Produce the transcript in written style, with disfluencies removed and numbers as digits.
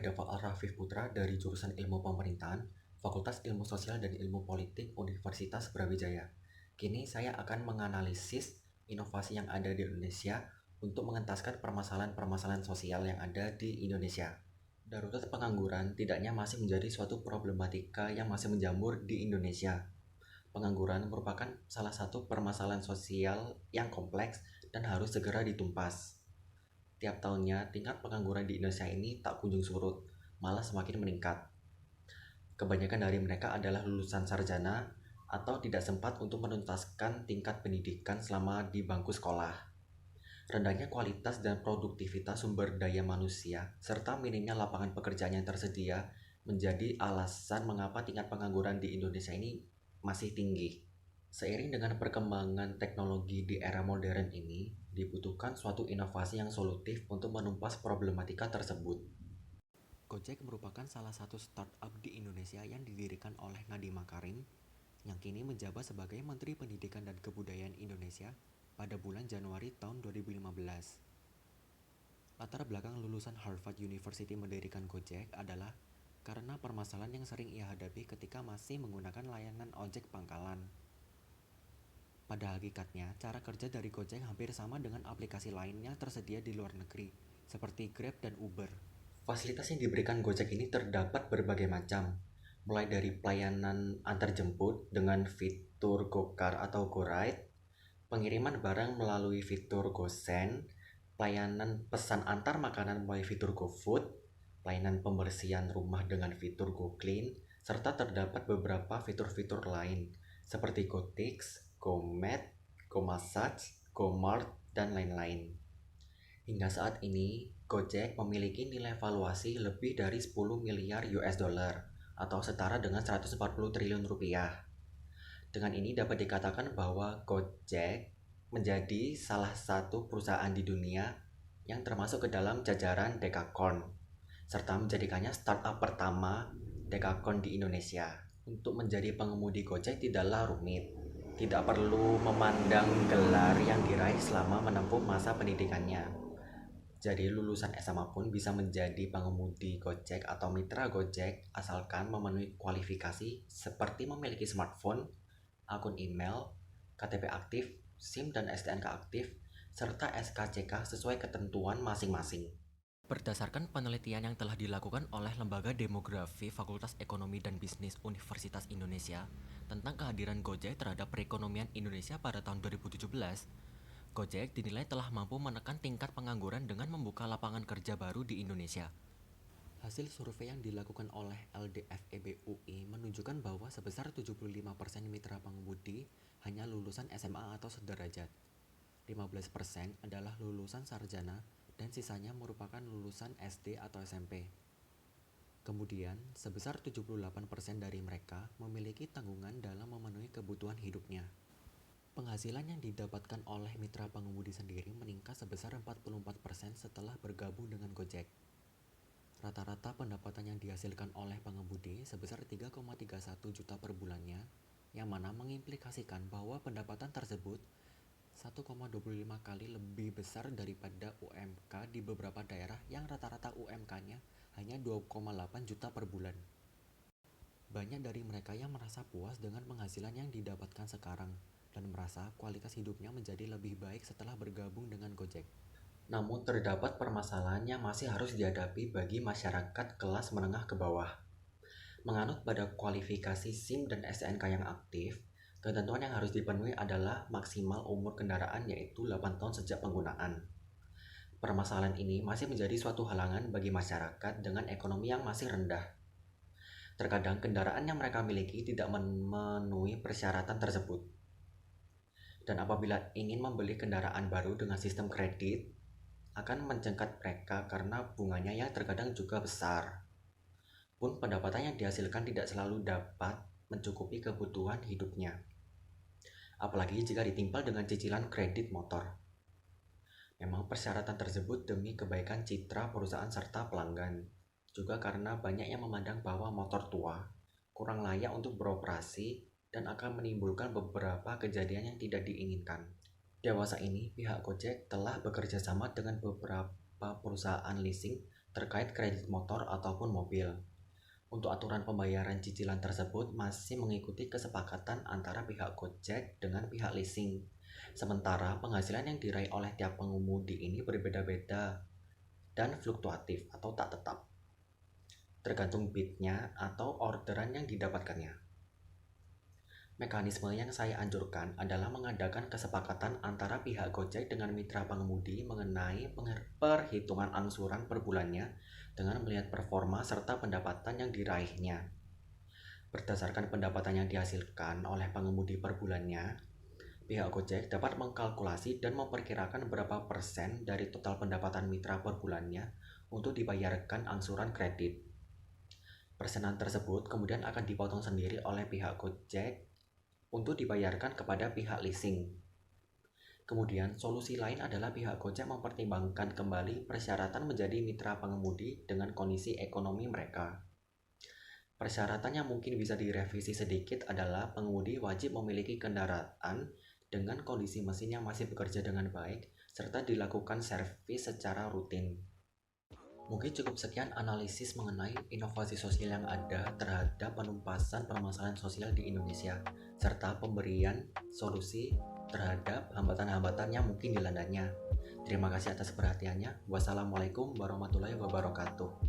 ada Pak Rafif Putra dari jurusan Ilmu Pemerintahan, Fakultas Ilmu Sosial dan Ilmu Politik Universitas Brawijaya. Kini saya akan menganalisis inovasi yang ada di Indonesia untuk mengentaskan permasalahan-permasalahan sosial yang ada di Indonesia. Darurat pengangguran tidaknya masih menjadi suatu problematika yang masih menjamur di Indonesia. Pengangguran merupakan salah satu permasalahan sosial yang kompleks dan harus segera ditumpas. Tiap tahunnya, tingkat pengangguran di Indonesia ini tak kunjung surut, malah semakin meningkat. Kebanyakan dari mereka adalah lulusan sarjana atau tidak sempat untuk menuntaskan tingkat pendidikan selama di bangku sekolah. Rendahnya kualitas dan produktivitas sumber daya manusia, serta minimnya lapangan pekerjaan yang tersedia, menjadi alasan mengapa tingkat pengangguran di Indonesia ini masih tinggi. Seiring dengan perkembangan teknologi di era modern ini, dibutuhkan suatu inovasi yang solutif untuk menumpas problematika tersebut. Gojek merupakan salah satu startup di Indonesia yang didirikan oleh Nadiem Makarim, yang kini menjabat sebagai Menteri Pendidikan dan Kebudayaan Indonesia pada bulan Januari tahun 2015. Latar belakang lulusan Harvard University mendirikan Gojek adalah karena permasalahan yang sering ia hadapi ketika masih menggunakan layanan ojek pangkalan. Pada hakikatnya, cara kerja dari Gojek hampir sama dengan aplikasi lain yang tersedia di luar negeri, seperti Grab dan Uber. Fasilitas yang diberikan Gojek ini terdapat berbagai macam, mulai dari pelayanan antar jemput dengan fitur GoCar atau GoRide, pengiriman barang melalui fitur GoSend, pelayanan pesan antar makanan melalui fitur GoFood, pelayanan pembersihan rumah dengan fitur GoClean, serta terdapat beberapa fitur-fitur lain seperti GoTix, GoMed, GoMassage, GoMart, dan lain-lain. Hingga saat ini, Gojek memiliki nilai valuasi lebih dari 10 miliar US dollar atau setara dengan 140 triliun rupiah. Dengan ini dapat dikatakan bahwa Gojek menjadi salah satu perusahaan di dunia yang termasuk ke dalam jajaran Dekakorn, serta menjadikannya startup pertama Dekakorn di Indonesia. Untuk menjadi pengemudi Gojek tidaklah rumit. Tidak perlu memandang gelar yang diraih selama menempuh masa pendidikannya. Jadi lulusan SMA pun bisa menjadi pengemudi Gojek atau mitra Gojek asalkan memenuhi kualifikasi seperti memiliki smartphone, akun email, KTP aktif, SIM dan STNK aktif, serta SKCK sesuai ketentuan masing-masing. Berdasarkan penelitian yang telah dilakukan oleh Lembaga Demografi Fakultas Ekonomi dan Bisnis Universitas Indonesia tentang kehadiran Gojek terhadap perekonomian Indonesia pada tahun 2017, Gojek dinilai telah mampu menekan tingkat pengangguran dengan membuka lapangan kerja baru di Indonesia. Hasil survei yang dilakukan oleh LDFEB UI menunjukkan bahwa sebesar 75% mitra pengemudi hanya lulusan SMA atau sederajat. 15% adalah lulusan sarjana dan sisanya merupakan lulusan SD atau SMP. Kemudian, sebesar 78% dari mereka memiliki tanggungan dalam memenuhi kebutuhan hidupnya. Penghasilan yang didapatkan oleh mitra pengemudi sendiri meningkat sebesar 44% setelah bergabung dengan Gojek. Rata-rata pendapatan yang dihasilkan oleh pengemudi sebesar 3,31 juta per bulannya, yang mana mengimplikasikan bahwa pendapatan tersebut 1,25 kali lebih besar daripada UMK di beberapa daerah yang rata-rata UMK-nya hanya 2,8 juta per bulan. Banyak dari mereka yang merasa puas dengan penghasilan yang didapatkan sekarang dan merasa kualitas hidupnya menjadi lebih baik setelah bergabung dengan Gojek. Namun terdapat permasalahan yang masih harus dihadapi bagi masyarakat kelas menengah ke bawah. Menganut pada kualifikasi SIM dan STNK yang aktif, ketentuan yang harus dipenuhi adalah maksimal umur kendaraan yaitu 8 tahun sejak penggunaan. Permasalahan ini masih menjadi suatu halangan bagi masyarakat dengan ekonomi yang masih rendah. Terkadang kendaraan yang mereka miliki tidak memenuhi persyaratan tersebut. Dan apabila ingin membeli kendaraan baru dengan sistem kredit, akan menjengkat mereka karena bunganya yang terkadang juga besar. Pun pendapatan yang dihasilkan tidak selalu dapat mencukupi kebutuhan hidupnya. Apalagi jika ditimpal dengan cicilan kredit motor. Memang persyaratan tersebut demi kebaikan citra perusahaan serta pelanggan. Juga karena banyak yang memandang bahwa motor tua kurang layak untuk beroperasi dan akan menimbulkan beberapa kejadian yang tidak diinginkan. Dewasa ini, pihak Gojek telah bekerja sama dengan beberapa perusahaan leasing terkait kredit motor ataupun mobil. Untuk aturan pembayaran cicilan tersebut masih mengikuti kesepakatan antara pihak Gojek dengan pihak leasing. Sementara penghasilan yang diraih oleh tiap pengemudi ini berbeda-beda dan fluktuatif atau tak tetap, tergantung bidnya atau orderan yang didapatkannya. Mekanisme yang saya anjurkan adalah mengadakan kesepakatan antara pihak Gojek dengan mitra pengemudi mengenai perhitungan angsuran per bulannya dengan melihat performa serta pendapatan yang diraihnya. Berdasarkan pendapatan yang dihasilkan oleh pengemudi per bulannya, pihak Gojek dapat mengkalkulasi dan memperkirakan berapa persen dari total pendapatan mitra per bulannya untuk dibayarkan angsuran kredit. Persenan tersebut kemudian akan dipotong sendiri oleh pihak Gojek untuk dibayarkan kepada pihak leasing. Kemudian, solusi lain adalah pihak Gojek mempertimbangkan kembali persyaratan menjadi mitra pengemudi dengan kondisi ekonomi mereka. Persyaratan yang mungkin bisa direvisi sedikit adalah pengemudi wajib memiliki kendaraan dengan kondisi mesin yang masih bekerja dengan baik, serta dilakukan servis secara rutin. Mungkin cukup sekian analisis mengenai inovasi sosial yang ada terhadap penumpasan permasalahan sosial di Indonesia, serta pemberian solusi terhadap hambatan-hambatan yang mungkin dilandanya. Terima kasih atas perhatiannya. Wassalamualaikum warahmatullahi wabarakatuh.